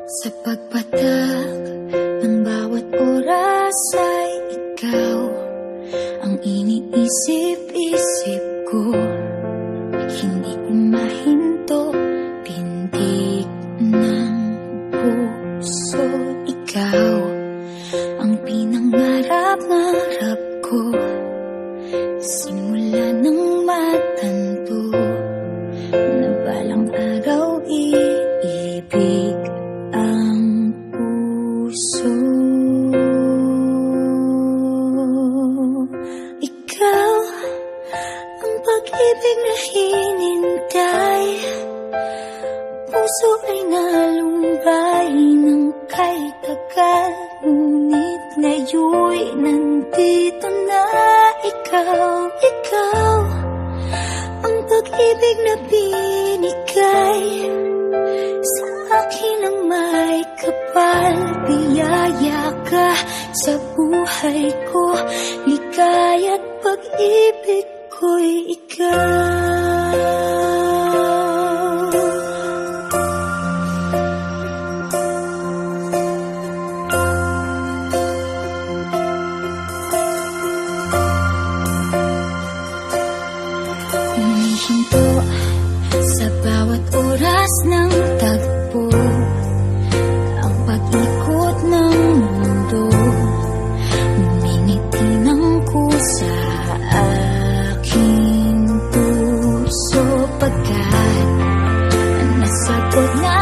Sa pagpatak ng bawat oras ay ikaw ang iniisip-isip ko. Hindi ko mahinto, pintig ng puso. Ikaw ang pinangarap-ngarap ko, simula ng matanto na balang araw iibig ang puso. Ikaw ang pag-ibig na hinintay, puso ay nalumbay ng kay tagal, ngunit ngayon'y nandito na ikaw. Ikaw ang pag-ibig na binigay sa akin ang may kapal. Biyaya ka sa buhay ko, ligaya't pag-ibig ko'y ikaw. Humihinto sa bawat oras ng tagpo, ang pag-ikot ng mundo, ngumingiti ng kusa aking puso, pagkat nasagot na